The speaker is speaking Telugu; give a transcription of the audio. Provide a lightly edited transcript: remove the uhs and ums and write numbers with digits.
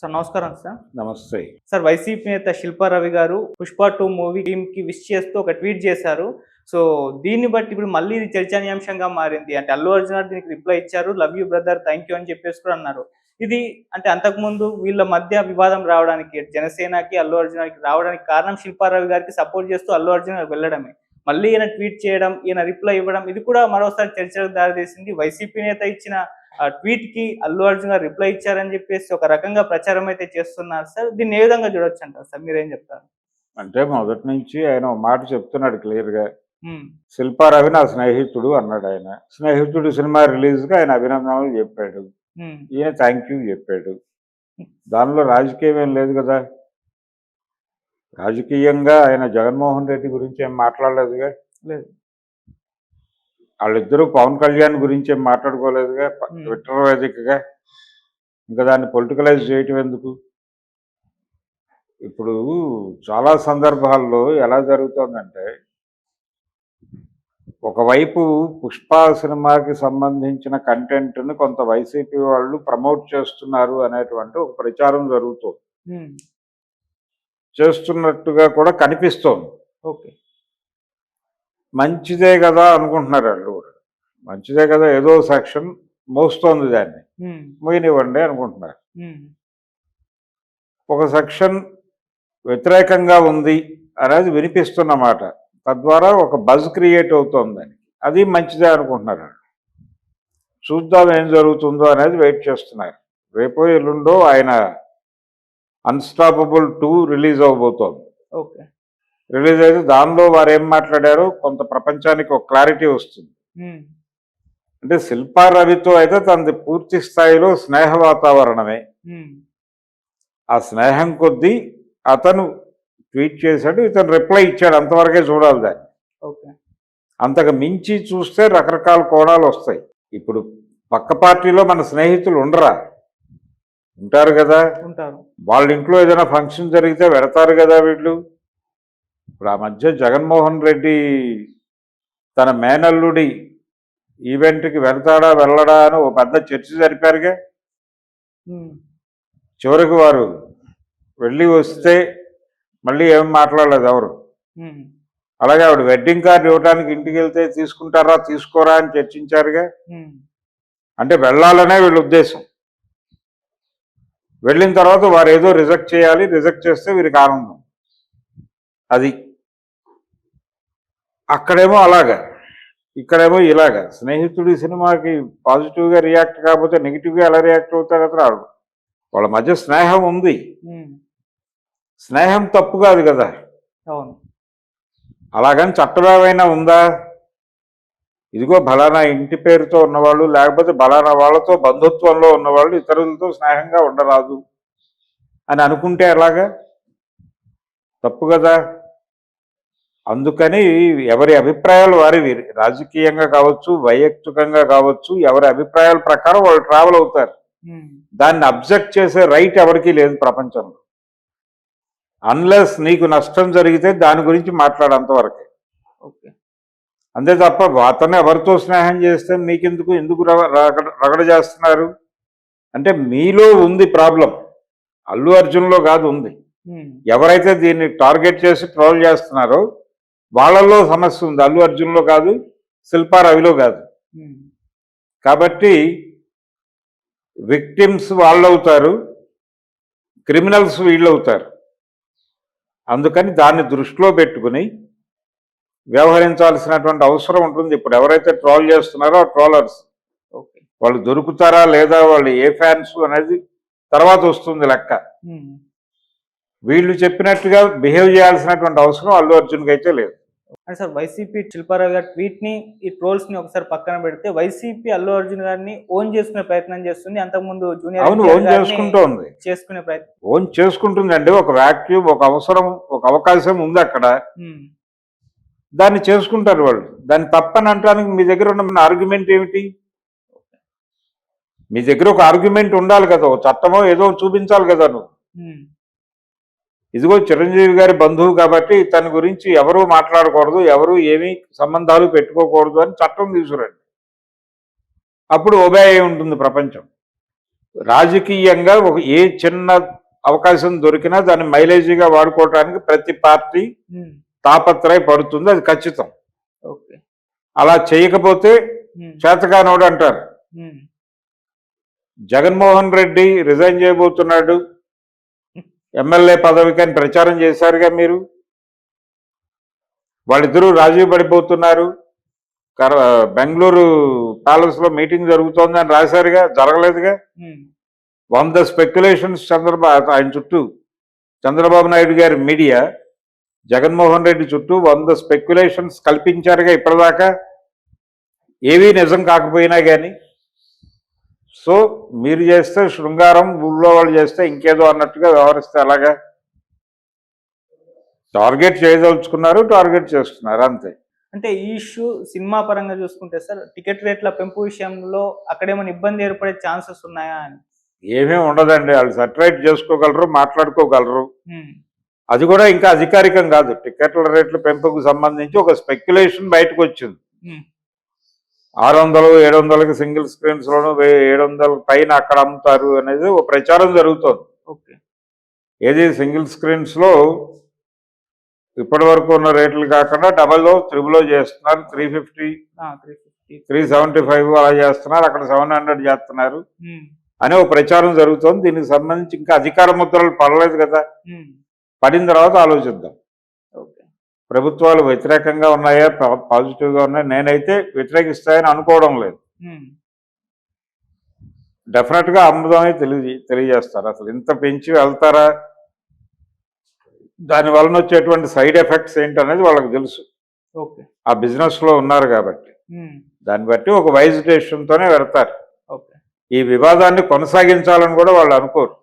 సార్ నమస్కారం సార్. నమస్తే. సార్ వైసీపీ నేత శిల్పా రవి గారు 'పుష్ప 2' మూవీ టీమ్‌కి విష్ చేస్తూ ఒక ట్వీట్ చేశారు. సో దీన్ని బట్టి ఇప్పుడు మళ్ళీ ఇది చర్చనీయాంశంగా మారింది. అంటే అల్లు అర్జున్ గారు దీనికి రిప్లై ఇచ్చారు. Love you brother, thank you అని చెప్పేసి కూడా అన్నారు. ఇది అంటే అంతకుముందు వీళ్ళ మధ్య వివాదం రావడానికి జనసేనకి, అల్లు అర్జున్‌కి రావడానికి కారణం శిల్పా రవి గారికి సపోర్ట్ చేస్తూ అల్లు అర్జున్ గారు వెళ్ళడమే. మళ్ళీ ఈయన ట్వీట్ చేయడం, ఈయన రిప్లై ఇవ్వడం ఇది కూడా మరోసారి చర్చలకు దారితీసింది. వైసీపీ నేత ఇచ్చిన ట్వీట్‌కి అల్లు అర్జున్ గారు రిప్లై ఇచ్చారని చెప్పేసి ఒక రకంగా ప్రచారం అయితే చేస్తున్నారు సార్. దీన్ని ఏ విధంగా చూడొచ్చంటారు సార్? మీరేం చెప్తారు? అంటే మొదటి నుంచి ఆయన ఒక మాట చెప్తున్నాడు క్లియర్‌గా. హ్మ్. శిల్పా రవి నా స్నేహితుడు అన్నాడు ఆయన. స్నేహితుడు సినిమా రిలీజ్‌గా ఆయన అభినందనలు చెప్పాడు. హ్మ్. ఈయన థాంక్ యూ చెప్పాడు. దానిలో రాజకీయం ఏం లేదు కదా! రాజకీయంగా ఆయన జగన్మోహన్ రెడ్డి గురించి ఏం మాట్లాడలేదుగా. లేదు. వాళ్ళిద్దరూ పవన్ కళ్యాణ్ గురించి ఏం మాట్లాడుకోలేదుగా ట్విట్టర్ వేదికగా. ఇంకా దాన్ని పొలిటికలైజ్ చేయటం ఎందుకు? ఇప్పుడు చాలా సందర్భాల్లో ఎలా జరుగుతోందంటే, ఒకవైపు 'పుష్ప' సినిమాకి సంబంధించిన కంటెంట్‌ని కొంత వైసీపీ వాళ్ళు ప్రమోట్ చేస్తున్నారు అనేటువంటి ఒక ప్రచారం జరుగుతోంది. హ్మ్. చేస్తున్నట్టుగా కూడా కనిపిస్తోంది. ఓకే. మంచిదే కదా అనుకుంటున్నారు ఆళ్ళు కూడా. మంచిదే కదా, ఏదో సెక్షన్ మోస్తోంది దాన్ని. హ్మ్. మోయనివ్వండి అనుకుంటున్నారు. హ్మ్. ఒక సెక్షన్ వ్యతిరేకంగా ఉంది అనేది వినిపిస్తున్నమాట. తద్వారా ఒక బజ్ క్రియేట్ అవుతోందని. అది మంచిదే అనుకుంటున్నారు ఆళ్ళు. చూద్దాం ఏం జరుగుతుందో అనేది వెయిట్ చేస్తున్నారు. రేపో ఎల్లుండో ఆయన 'అన్‌స్టాపబుల్ 2' రిలీజ్ అవ్వబోతోంది. ఓకే. రిలీజ్ అయితే దానిలో వారేం మాట్లాడారో కొంత ప్రపంచానికి ఒక క్లారిటీ వస్తుంది. హ్మ్. అంటే శిల్పా రవితో అయితే తనది పూర్తి స్థాయిలో స్నేహ వాతావరణమే. హ్మ్. ఆ స్నేహం కొద్దీ అతను ట్వీట్ చేశాడు, ఇతను రిప్లై ఇచ్చాడు. అంతవరకే చూడాలి దాన్ని. ఓకే. అంతకు మించి చూస్తే రకరకాల కోణాలు వస్తాయి. ఇప్పుడు పక్క పార్టీలో మన స్నేహితులు ఉండరా? ఉంటారు కదా. ఉంటారు. వాళ్ళ ఇంట్లో ఏదైనా ఫంక్షన్ జరిగితే వెడతారు కదా వీళ్ళు. ఇప్పుడు ఆ మధ్య జగన్మోహన్ రెడ్డి తన మేనల్లుడి ఈవెంట్‌కి వెళ్తాడా వెళ్ళడా అని ఓ పెద్ద చర్చ జరిపారుగా. హ్మ్. చివరికి వారు వెళ్ళి వస్తే మళ్ళీ ఏం మాట్లాడలేదు ఎవరు. హ్మ్. అలాగే ఆవిడ వెడ్డింగ్ కార్డ్ ఇవ్వడానికి ఇంటికి వెళ్తే తీసుకుంటారా తీసుకోరా అని చర్చించారుగా. హ్మ్. అంటే వెళ్ళాలనే వీళ్ళ ఉద్దేశం. వెళ్ళిన తర్వాత వారు ఏదో రిజెక్ట్ చేయాలి, రిజెక్ట్ చేస్తే వీరికి ఆనందం. అది అక్కడేమో అలాగా, ఇక్కడేమో ఇలాగా. స్నేహితుడి సినిమాకి పాజిటివ్గా రియాక్ట్ కాకపోతే నెగిటివ్గా ఎలా రియాక్ట్ అవుతారు అతను? వాళ్ళ మధ్య స్నేహం ఉంది. హ్మ్. స్నేహం తప్పు కాదు కదా. అవును. అలాగని చట్టమేమైనా ఉందా? ఇదిగో బలానా ఇంటి పేరుతో ఉన్నవాళ్ళు, లేకపోతే బలానా వాళ్ళతో బంధుత్వంలో ఉన్నవాళ్ళు ఇతరులతో స్నేహంగా ఉండరాదు అని అనుకుంటే ఎలాగా? తప్పు కదా. అందుకని ఎవరి అభిప్రాయాలు వారివి. రాజకీయంగా కావచ్చు, వైయక్తికంగా కావచ్చు, ఎవరి అభిప్రాయాల ప్రకారం వాళ్ళు ట్రావెల్ అవుతారు. హ్మ్. దాన్ని అబ్జెక్ట్ చేసే రైట్ ఎవరికీ లేదు ప్రపంచంలో. అన్లెస్ నీకు నష్టం జరిగితే దాని గురించి మాట్లాడంతవరకే. ఓకే. అంతే తప్ప అతను ఎవరితో స్నేహం చేస్తే మీకెందుకు, ఎందుకు రగడ చేస్తున్నారు అంటే మీలో ఉంది ప్రాబ్లం. అల్లు అర్జున్లో కాదు ఉంది. హ్మ్. ఎవరైతే దీన్ని టార్గెట్ చేసి ట్రోల్ చేస్తున్నారో వాళ్ళల్లో సమస్య ఉంది. అల్లు అర్జున్లో కాదు, శిల్పా రవిలో కాదు. హ్మ్. కాబట్టి విక్టిమ్స్ వాళ్ళు అవుతారు, క్రిమినల్స్ వీళ్ళు అవుతారు. అందుకని దాన్ని దృష్టిలో పెట్టుకుని వ్యవహరించాల్సినటువంటి అవసరం ఉంటుంది. ఇప్పుడు ఎవరైతే ట్రోల్ చేస్తున్నారో ఆ ట్రోలర్స్ ఓకే. వాళ్ళు దొరుకుతారా లేదా, వాళ్ళు ఏ ఫ్యాన్స్ అనేది తర్వాత వస్తుంది లెక్క. హ్మ్. వీళ్ళు చెప్పినట్టుగా బిహేవ్ చేయాల్సినటువంటి అవసరం అల్లు అర్జున్కి అయితే లేదు. అంటే సార్ వైసీపీ శిల్పారావు గారి ట్వీట్‌ని, ఈ ట్రోల్స్‌ని ఒకసారి పక్కన పెడితే వైసీపీ అల్లు అర్జున్ గారిని ఓన్ చేసుకునే ప్రయత్నం చేస్తుంది. అంతకుముందు జూనియర్ అవును, ఎన్టీఆర్ ఓన్ గారిని చేసుకుంటోంది. చేసుకునే ప్రయత్నం. ఓన్ చేసుకుంటుందండి. ఒక వాక్యూమ్, ఒక అవసరం, ఒక అవకాశం ఉంది అక్కడ. హ్మ్. దాన్ని చేసుకుంటారు వాళ్ళు. దాన్ని తప్పని అనటానికి మీ దగ్గర ఉన్న ఆర్గ్యుమెంట్ ఏమిటి? మీ దగ్గర ఒక ఆర్గ్యుమెంట్ ఉండాలి కదా, ఒక చట్టమో ఏదో చూపించాలి కదా నువ్వు. హ్మ్. ఇదిగో చిరంజీవి గారి బంధువు కాబట్టి తన గురించి ఎవరూ మాట్లాడకూడదు, ఎవరు ఏమీ సంబంధాలు పెట్టుకోకూడదు అని చట్టం తీసుకురండి. అప్పుడు ఒబే అయి ఉంటుంది ప్రపంచం. రాజకీయంగా ఏ చిన్న అవకాశం దొరికినా దాన్ని మైలేజీగా వాడుకోవడానికి ప్రతి పార్టీ తాపత్రయ పడుతుంది, అది ఖచ్చితం. ఓకే. అలా చేయకపోతే చేతకానోడు అంటారు. జగన్మోహన్ రెడ్డి రిజైన్ చేయబోతున్నాడు ఎమ్మెల్యే పదవికి అని ప్రచారం చేశారుగా మీరు. వాళ్ళిద్దరూ రాజీ పడిపోతున్నారు, బెంగళూరు ప్యాలెస్ లో మీటింగ్ జరుగుతోంది అని రాశారుగా, జరగలేదుగా. 100 స్పెక్యులేషన్స్ ఆయన చుట్టూ, చంద్రబాబు నాయుడు గారి మీడియా జగన్మోహన్ రెడ్డి చుట్టూ 100 స్పెక్యులేషన్స్ కల్పించారుగా ఇప్పటిదాకా, ఏవీ నిజం కాకపోయినా కానీ. సో మీరు చేస్తే శృంగారం, ఊళ్ళో వాళ్ళు చేస్తే ఇంకేదో అన్నట్టుగా వ్యవహరిస్తే అలాగా. టార్గెట్ చేయదలుచుకున్నారు, టార్గెట్ చేస్తున్నారు అంతే. అంటే ఈ ఇష్యూ సినిమా పరంగా చూసుకుంటే సార్, టికెట్ రేట్ల పెంపు విషయంలో అక్కడేమైనా ఇబ్బంది ఏర్పడే ఛాన్సెస్ ఉన్నాయా అని? ఏమీ ఉండదండి, వాళ్ళు సెటరైట్ చేసుకోగలరు, మాట్లాడుకోగలరు. అది కూడా ఇంకా అధికారికం కాదు. టికెట్ల రేట్ల పెంపుకు సంబంధించి ఒక స్పెక్యులేషన్ బయటకు వచ్చింది. 600, 700కి సింగిల్ స్క్రీన్స్ లోను, 700 పైన అక్కడ అమ్ముతారు అనేది ఒక ప్రచారం జరుగుతోంది. ఓకే. ఏది సింగిల్ స్క్రీన్స్ లో ఇప్పటి వరకు ఉన్న రేట్లు కాకుండా డబల్ త్రిబుల్ చేస్తున్నారు, 350, 375 అలా చేస్తున్నారు, అక్కడ 700 చేస్తున్నారు అనే ఒక ప్రచారం జరుగుతోంది. దీనికి సంబంధించి ఇంకా అధికార ముద్రలు పడలేదు కదా, పడిన తర్వాత ఆలోచిద్దాం. ప్రభుత్వాలు వ్యతిరేకంగా ఉన్నాయా, పాజిటివ్గా ఉన్నాయా? నేనైతే వ్యతిరేకిస్తాయని అనుకోవడం లేదు. డెఫినెట్గా అమ్ముదామని తెలియజేస్తారు. అసలు ఇంత పెంచి వెళ్తారా, దాని వలన వచ్చేటువంటి సైడ్ ఎఫెక్ట్స్ ఏంటనేది వాళ్ళకి తెలుసు. ఆ బిజినెస్ లో ఉన్నారు కాబట్టి దాన్ని బట్టి ఒక వైజ్ డెసిషన్తోనే వెళ్తారు. ఈ వివాదాన్ని కొనసాగించాలని కూడా వాళ్ళు అనుకోరు.